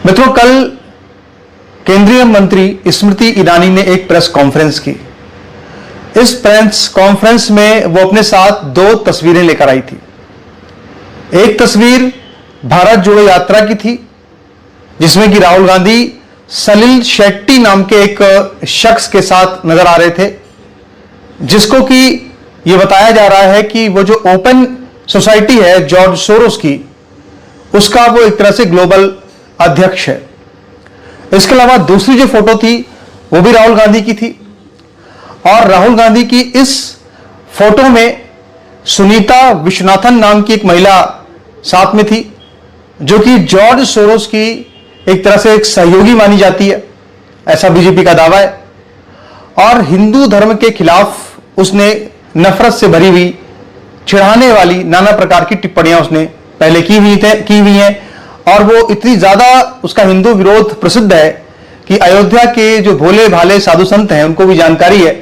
मित्रों, कल केंद्रीय मंत्री स्मृति ईरानी ने एक प्रेस कॉन्फ्रेंस की। इस प्रेस कॉन्फ्रेंस में वो अपने साथ दो तस्वीरें लेकर आई थी। एक तस्वीर भारत जोड़ो यात्रा की थी, जिसमें कि राहुल गांधी सलिल शेट्टी नाम के एक शख्स के साथ नजर आ रहे थे, जिसको कि यह बताया जा रहा है कि वो जो ओपन सोसाइटी है जॉर्ज सोरोस की, उसका वो एक तरह से ग्लोबल अध्यक्ष है। इसके अलावा दूसरी जो फोटो थी वो भी राहुल गांधी की थी, और राहुल गांधी की इस फोटो में सुनीता विश्वनाथन नाम की एक महिला साथ में थी, जो कि जॉर्ज सोरोस की एक तरह से एक सहयोगी मानी जाती है, ऐसा बीजेपी का दावा है। और हिंदू धर्म के खिलाफ उसने नफरत से भरी हुई, चिढ़ाने वाली नाना प्रकार की टिप्पणियां उसने पहले की हुई हैं, और वो इतनी ज्यादा उसका हिंदू विरोध प्रसिद्ध है कि अयोध्या के जो भोले भाले साधु संत हैं उनको भी जानकारी है,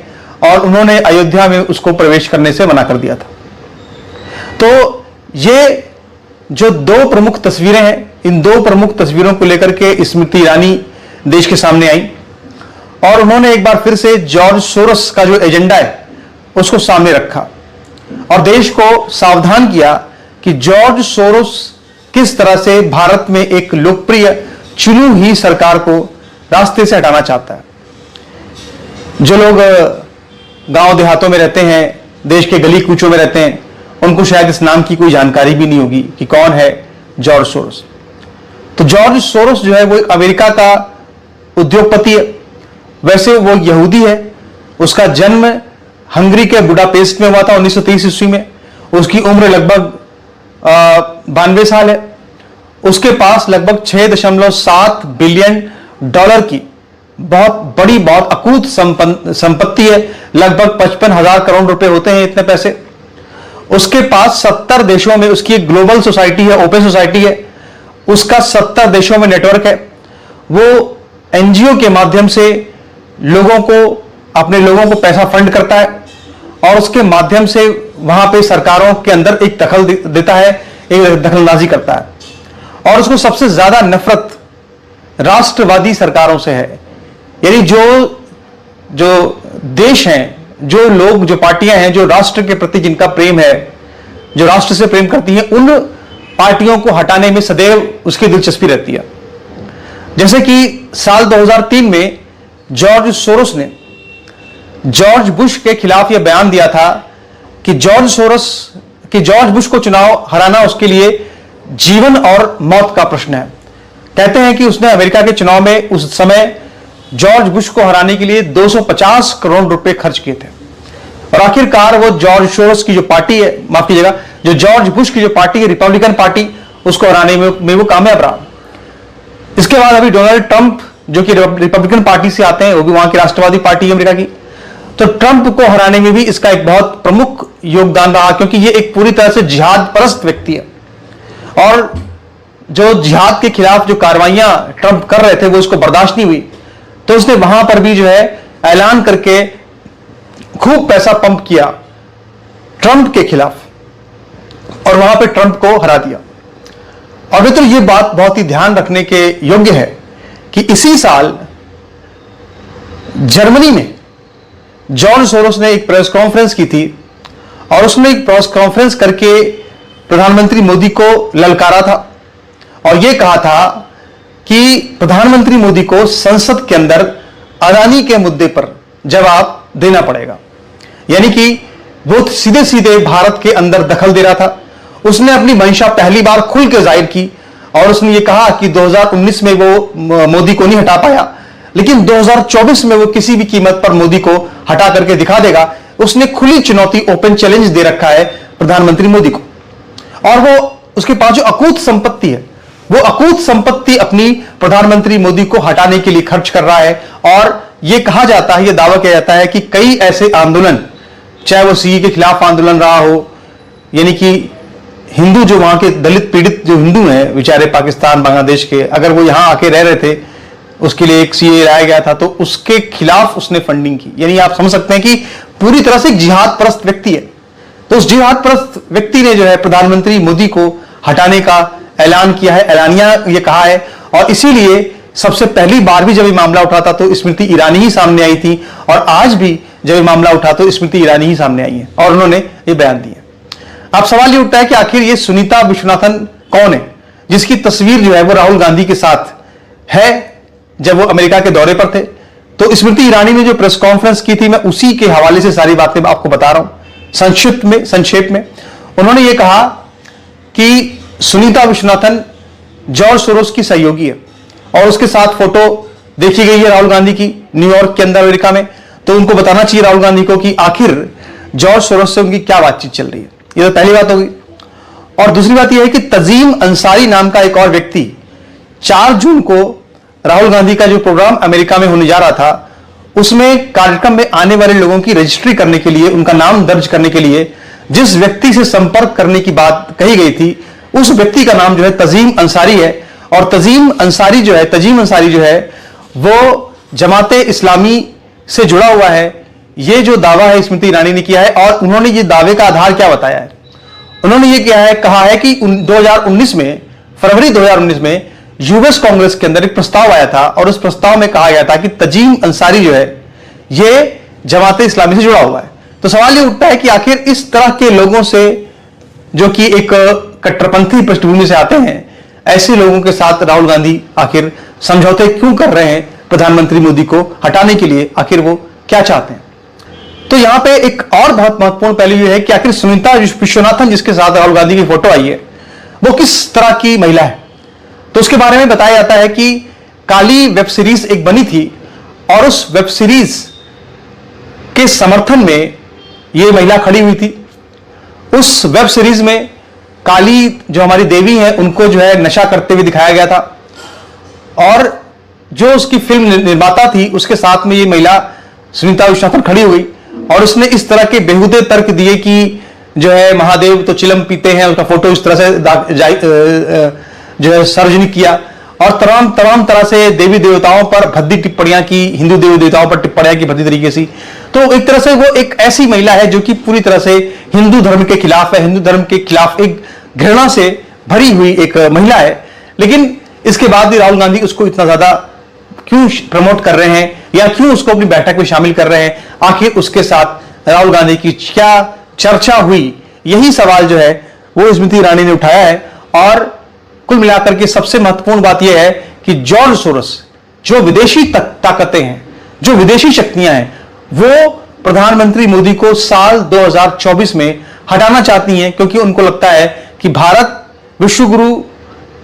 और उन्होंने अयोध्या में उसको प्रवेश करने से मना कर दिया था। तो ये जो दो प्रमुख तस्वीरें हैं, इन दो प्रमुख तस्वीरों को लेकर के स्मृति ईरानी देश के सामने आई, और उन्होंने एक बार फिर से जॉर्ज सोरोस का जो एजेंडा है उसको सामने रखा और देश को सावधान किया कि जॉर्ज सोरोस किस तरह से भारत में एक लोकप्रिय चुनी हुई सरकार को रास्ते से हटाना चाहता है। जो लोग गांव देहातों में रहते हैं, देश के गली कूचों में रहते हैं, उनको शायद इस नाम की कोई जानकारी भी नहीं होगी कि कौन है जॉर्ज सोरोस। तो जॉर्ज सोरोस जो है वो अमेरिका का उद्योगपति है। वैसे वो यहूदी है। उसका जन्म हंगरी के बुडापेस्ट में हुआ था 1930 ईस्वी में। उसकी उम्र लगभग 92 साल है। उसके पास लगभग 6.7 बिलियन डॉलर की बहुत बड़ी, बहुत अकूत संपत्ति है। लगभग 55,000 करोड़ रुपए होते हैं इतने पैसे। उसके पास 70 देशों में उसकी एक ग्लोबल सोसाइटी है, ओपन सोसाइटी है। उसका 70 देशों में नेटवर्क है। वो एनजीओ के माध्यम से अपने लोगों को पैसा फंड करता है, और उसके माध्यम से वहां पे सरकारों के अंदर एक दखल देता है, एक दखलंदाजी करता है। और उसको सबसे ज्यादा नफरत राष्ट्रवादी सरकारों से है। यानी जो देश हैं, जो लोग, जो पार्टियां हैं, जो राष्ट्र के प्रति जिनका प्रेम है, जो राष्ट्र से प्रेम करती हैं, उन पार्टियों को हटाने में सदैव उसकी दिलचस्पी रहती है। जैसे कि साल 2003 में जॉर्ज सोरोस ने जॉर्ज बुश के खिलाफ यह बयान दिया था कि जॉर्ज बुश को चुनाव हराना उसके लिए जीवन और मौत का प्रश्न है। कहते हैं कि उसने अमेरिका के चुनाव में उस समय जॉर्ज बुश को हराने के लिए 250 करोड़ रुपए खर्च किए थे, और आखिरकार वो जॉर्ज सोरोस की जो पार्टी है, माफ कीजिएगा, जो जॉर्ज बुश की जो पार्टी है, रिपब्लिकन पार्टी, उसको हराने में वो कामयाब रहा। इसके बाद अभी डोनाल्ड ट्रंप, जो कि रिपब्लिकन पार्टी से आते हैं, वो भी वहां की राष्ट्रवादी पार्टी है अमेरिका की, तो ट्रंप को हराने में भी इसका एक बहुत प्रमुख योगदान रहा, क्योंकि ये एक पूरी तरह से जिहाद परस्त व्यक्ति है। और जो जिहाद के खिलाफ जो कार्रवाइयां ट्रंप कर रहे थे वो उसको बर्दाश्त नहीं हुई, तो उसने वहां पर भी जो है ऐलान करके खूब पैसा पंप किया ट्रंप के खिलाफ, और वहां पे ट्रंप को हरा दिया। और मित्रों, ये बात बहुत ही ध्यान रखने के योग्य है कि इसी साल जर्मनी में जॉर्ज सोरोस ने एक प्रेस कॉन्फ्रेंस की थी, और उसमें एक प्रेस कॉन्फ्रेंस करके प्रधानमंत्री मोदी को ललकारा था, और यह कहा था कि प्रधानमंत्री मोदी को संसद के अंदर अदानी के मुद्दे पर जवाब देना पड़ेगा। यानी कि वो सीधे सीधे भारत के अंदर दखल दे रहा था। उसने अपनी मंशा पहली बार खुल के जाहिर की, और उसने ये कहा कि 2019 में वो मोदी को नहीं हटा पाया, लेकिन 2024 में वो किसी भी कीमत पर मोदी को हटा करके दिखा देगा। उसने खुली चुनौती, ओपन चैलेंज दे रखा है प्रधानमंत्री मोदी को। और वो उसके पास जो अकूत संपत्ति है, वो अकूत संपत्ति अपनी प्रधानमंत्री मोदी को हटाने के लिए खर्च कर रहा है। और यह कहा जाता है, यह दावा किया जाता है कि कई ऐसे आंदोलन, चाहे वो सीए के खिलाफ आंदोलन रहा हो, यानी कि हिंदू जो वहां के दलित पीड़ित जो हिंदू हैं बेचारे पाकिस्तान बांग्लादेश के, अगर वो यहां आके रह रहे थे, उसके लिए एक सीए लाया गया था, तो उसके खिलाफ उसने फंडिंग की। यानी आप समझ सकते हैं कि पूरी तरह से जिहाद परस्त व्यक्ति है। तो उस जिहाद परस्त व्यक्ति ने जो है प्रधानमंत्री मोदी को हटाने का ऐलान किया है, ऐलानिया ये कहा है, और इसीलिए सबसे पहली बार भी जब ये मामला उठा था तो स्मृति ईरानी ही सामने आई थी, और आज भी जब ये मामला उठा तो स्मृति ईरानी ही सामने आई है और उन्होंने ये बयान दिए। अब सवाल ये उठता है कि आखिर ये सुनीता विश्वनाथन कौन है, जिसकी तस्वीर जो है वो राहुल गांधी के साथ है जब वो अमेरिका के दौरे पर थे। तो स्मृति ईरानी ने जो प्रेस कॉन्फ्रेंस की थी, मैं उसी के हवाले से सारी बातें आपको बता रहा हूं संक्षेप में। उन्होंने ये कहा कि सुनीता विश्वनाथन जॉर्ज सोरोस की सहयोगी है और उसके साथ फोटो देखी गई है राहुल गांधी की न्यूयॉर्क के अंदर अमेरिका में। तो उनको बताना चाहिए राहुल गांधी को कि आखिर जॉर्ज सोरोस से उनकी क्या बातचीत चल रही है। ये तो पहली बात होगी। और दूसरी बात यह है कि तजीम अंसारी नाम का एक और व्यक्ति 4 जून को राहुल गांधी का जो प्रोग्राम अमेरिका में होने जा रहा था, उसमें कार्यक्रम में आने वाले लोगों की रजिस्ट्री करने के लिए, उनका नाम दर्ज करने के लिए जिस व्यक्ति से संपर्क करने की बात कही गई थी, उस व्यक्ति का नाम जो है तजीम अंसारी है। और तजीम अंसारी जो है वो जमाते इस्लामी से जुड़ा हुआ है। ये जो दावा है स्मृति ईरानी ने किया है, और उन्होंने ये दावे का आधार क्या बताया है, उन्होंने ये कहा है कि 2019 में, फरवरी 2019 में यूएस कांग्रेस के अंदर एक प्रस्ताव आया था और उस प्रस्ताव में कहा गया था कि तजीम अंसारी जो है ये जमाते इस्लामी से जुड़ा हुआ है। तो सवाल ये उठता है कि आखिर इस तरह के लोगों से, जो कि एक कट्टरपंथी पृष्ठभूमि से आते हैं, ऐसे लोगों के साथ राहुल गांधी आखिर समझौते क्यों कर रहे हैं? प्रधानमंत्री मोदी को हटाने के लिए आखिर वो क्या चाहते हैं? तो यहां पे एक और बहुत महत्वपूर्ण पहलू यह है कि आखिर सुनीता विश्वनाथन जिसके साथ राहुल गांधी की फोटो आई है, वो किस तरह की महिला है। तो उसके बारे में बताया जाता है कि काली वेब सीरीज एक बनी थी और उस वेब सीरीज के समर्थन में ये महिला खड़ी हुई थी। उस वेब सीरीज में काली जो हमारी देवी है उनको जो है नशा करते हुए दिखाया गया था, और जो उसकी फिल्म निर्माता थी उसके साथ में ये महिला सुनीता विश्वनाथन खड़ी हुई और उसने इस तरह के बेहुदे तर्क दिए कि जो है महादेव तो चिलम पीते हैं, उसका फोटो इस तरह से जो है सार्वजनिक किया, और तमाम तरह से देवी देवताओं पर भद्दी टिप्पणियां की, हिंदू देवी देवताओं पर टिप्पणियां की भद्दी तरीके से। तो एक तरह से वो एक ऐसी महिला है जो कि पूरी तरह से हिंदू धर्म के खिलाफ है, हिंदू धर्म के खिलाफ एक घृणा से भरी हुई एक महिला है। लेकिन इसके बाद भी राहुल गांधी उसको इतना ज्यादा क्यों प्रमोट कर रहे हैं या क्यों उसको अपनी बैठक में शामिल कर रहे हैं? आखिर उसके साथ राहुल गांधी की क्या चर्चा हुई? यही सवाल जो है वो स्मृति ईरानी ने उठाया है। और कुल मिलाकर के सबसे महत्वपूर्ण बात यह है कि जॉर्ज सोरोस, जो विदेशी ताकतें हैं, जो विदेशी शक्तियां हैं, वो प्रधानमंत्री मोदी को साल 2024 में हटाना चाहती हैं, क्योंकि उनको लगता है कि भारत विश्व गुरु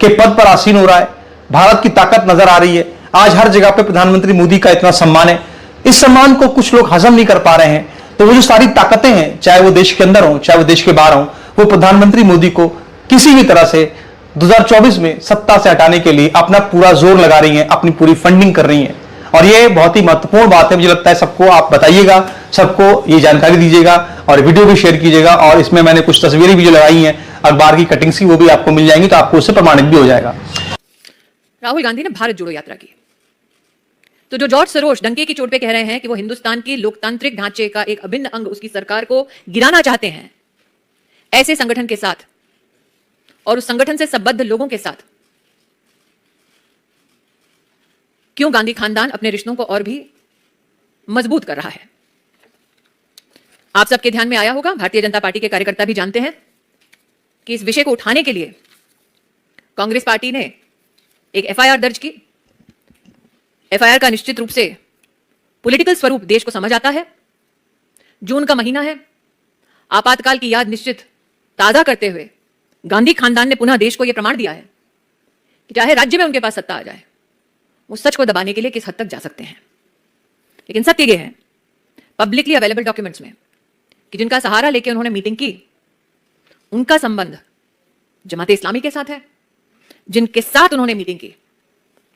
के पद पर आसीन हो रहा है, भारत की ताकत नजर आ रही है। आज हर जगह पे प्रधानमंत्री मोदी का इतना सम्मान है, इस सम्मान को कुछ लोग हजम नहीं कर पा रहे हैं। तो वो जो सारी ताकतें हैं, चाहे वो देश के अंदर हो चाहे वो देश के बाहर हो, वो प्रधानमंत्री मोदी को किसी भी तरह से 2024 में सत्ता से हटाने के लिए अपना पूरा जोर लगा रही हैं, अपनी पूरी फंडिंग कर रही हैं। और ये बहुत ही महत्वपूर्ण बात है, मुझे लगता है सबको आप बताइएगा, सबको ये जानकारी दीजिएगा और वीडियो भी शेयर कीजिएगा। और इसमें मैंने कुछ तस्वीरें भी जो लगाई हैं अखबार की कटिंग्स की, वो भी आपको मिल जाएंगी, तो आपको उससे प्रमाणित भी हो जाएगा। राहुल गांधी ने भारत जोड़ो यात्रा की, तो जो जॉर्ज सोरोस डंके की चोट पे कह रहे हैं कि वो हिंदुस्तान की लोकतांत्रिक ढांचे का एक अभिन्न अंग, उसकी सरकार को गिराना चाहते हैं, ऐसे संगठन के साथ और उस संगठन से संबद्ध लोगों के साथ क्यों गांधी खानदान अपने रिश्तों को और भी मजबूत कर रहा है? आप सबके ध्यान में आया होगा, भारतीय जनता पार्टी के कार्यकर्ता भी जानते हैं कि इस विषय को उठाने के लिए कांग्रेस पार्टी ने एक एफआईआर दर्ज की। एफआईआर का निश्चित रूप से पॉलिटिकल स्वरूप देश को समझ आता है। जून का महीना है, आपातकाल की याद निश्चित ताजा करते हुए गांधी खानदान ने पुनः देश को यह प्रमाण दिया है कि चाहे राज्य में उनके पास सत्ता आ जाए, वो सच को दबाने के लिए किस हद तक जा सकते हैं। लेकिन सत्य यह है, पब्लिकली अवेलेबल डॉक्यूमेंट्स में, कि जिनका सहारा लेकर उन्होंने मीटिंग की, उनका संबंध जमाते इस्लामी के साथ है। जिनके साथ उन्होंने मीटिंग की,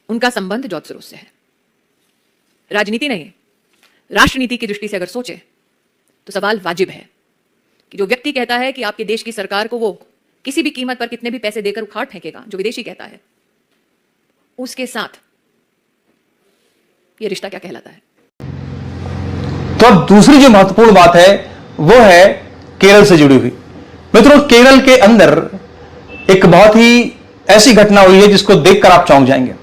उनका संबंध जॉर्ज सोरोस से है। राजनीति नहीं, राष्ट्रनीति की दृष्टि से अगर सोचे तो सवाल वाजिब है कि जो व्यक्ति कहता है कि आपके देश की सरकार को वो किसी भी कीमत पर कितने भी पैसे देकर उखाड़ फेंकेगा, जो विदेशी कहता है, उसके साथ ये रिश्ता क्या कहलाता है? तो अब दूसरी जो महत्वपूर्ण बात है वो है केरल से जुड़ी हुई। मित्रों, केरल के अंदर एक बहुत ही ऐसी घटना हुई है जिसको देखकर आप चौंक जाएंगे।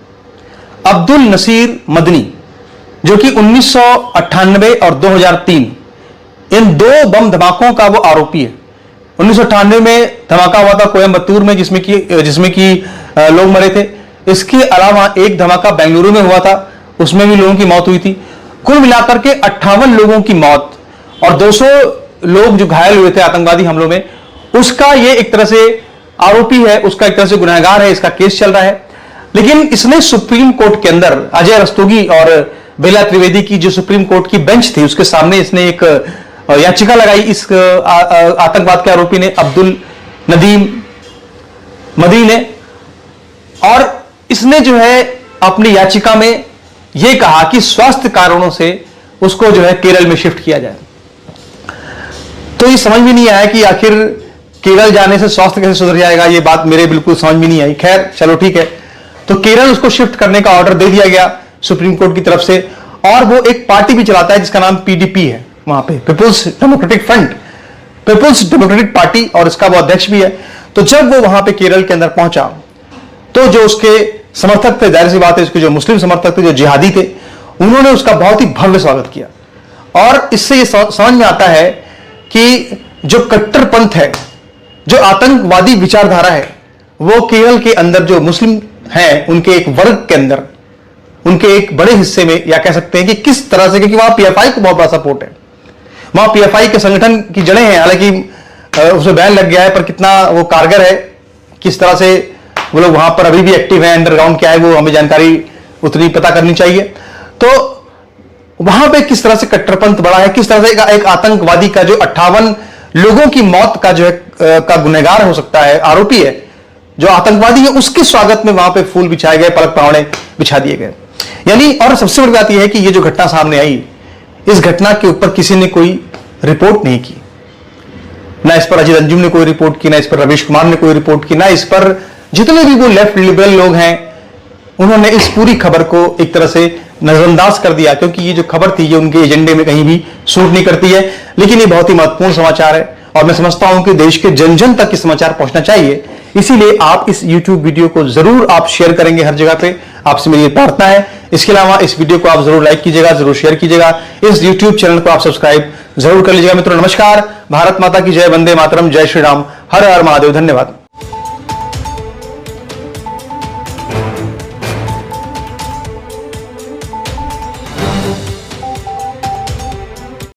अब्दुल नसीर मदनी, जो कि 1998 और 2003 इन 2 बम धमाकों का वो आरोपी है। 1998 में धमाका हुआ था कोयम्बतूर में, जिसमें कि लोग मरे थे। इसके अलावा एक धमाका बेंगलुरु में हुआ था, उसमें भी लोगों की मौत हुई थी। कुल मिलाकर के 58 लोगों की मौत और 200 लोग जो घायल हुए थे आतंकवादी हमलों में, उसका ये एक तरह से आरोपी है, उसका एक तरह से गुनहगार है, इसका केस चल रहा है। लेकिन इसने सुप्रीम कोर्ट के अंदर अजय रस्तोगी और बेला त्रिवेदी की जो सुप्रीम कोर्ट की बेंच थी, उसके सामने इसने एक याचिका लगाई इस आतंकवाद के आरोपी ने, अब्दुल नदीम मदनी ने। और इसने जो है अपनी याचिका में यह कहा कि स्वास्थ्य कारणों से उसको जो है केरल में शिफ्ट किया जाए। तो ये समझ में नहीं आया कि आखिर केरल जाने से स्वास्थ्य कैसे सुधर जाएगा, ये बात मेरे बिल्कुल समझ में नहीं आई। खैर चलो ठीक है, तो केरल उसको शिफ्ट करने का ऑर्डर दे दिया गया सुप्रीम कोर्ट की तरफ से। और वो एक पार्टी भी चलाता है जिसका नाम पीडीपी है, वहां पे People's Democratic Front, People's Democratic Party, और इसका वो अध्यक्ष भी है। तो जब वो वहां पे केरल के अंदर पहुंचा तो जो उसके समर्थक थे, जाहिर सी बात है उसके जो मुस्लिम समर्थक थे, जो जिहादी थे, उन्होंने उसका बहुत ही भव्य स्वागत किया। और इससे ये समझ में आता है कि जो कट्टरपंथ है, जो आतंकवादी विचारधारा है, वो केरल के अंदर जो मुस्लिम हैं उनके एक वर्ग के अंदर, उनके एक बड़े हिस्से में, या कह सकते हैं कि किस तरह से, क्योंकि वहां पीएफआई को बहुत बड़ा सपोर्ट है, वहां पीएफआई के संगठन की जड़ें हैं। हालांकि उसे बैन लग गया है, पर कितना वो कारगर है, किस तरह से वो लोग वहां पर अभी भी एक्टिव है, अंडरग्राउंड क्या है वो हमें जानकारी उतनी पता करनी चाहिए। तो वहां पे किस तरह से कट्टरपंथ बढ़ा है, किस तरह से एक आतंकवादी का जो 58 लोगों की मौत का जो है का गुनहगार हो सकता है, आरोपी है, जो आतंकवादी है, उसके स्वागत में वहां पे फूल बिछाए गए, पलक पहाड़े बिछा दिए गए। यानी, और सबसे बड़ी बात यह है कि ये जो घटना सामने आई, इस घटना के ऊपर किसी ने कोई रिपोर्ट नहीं की। ना इस पर अजीत अंजुम ने कोई रिपोर्ट की, ना इस पर रवीश कुमार ने कोई रिपोर्ट की, ना इस पर जितने भी वो लेफ्ट लिबरल लोग हैं उन्होंने इस पूरी खबर को एक तरह से नजरअंदाज कर दिया, क्योंकि ये जो खबर थी ये उनके एजेंडे में कहीं भी सूट नहीं करती है। लेकिन ये बहुत ही महत्वपूर्ण समाचार है और मैं समझता हूं कि देश के जन जन तक ये समाचार पहुंचना चाहिए। इसीलिए आप इस YouTube वीडियो को जरूर आप शेयर करेंगे हर जगह पे, आपसे मेरी प्रार्थना है। इसके अलावा इस वीडियो को आप जरूर लाइक कीजिएगा, जरूर शेयर कीजिएगा, इस YouTube चैनल को आप सब्सक्राइब जरूर कर लीजिएगा। मित्रों नमस्कार, भारत माता की जय, वंदे मातरम, जय श्री राम, हर हर महादेव, धन्यवाद।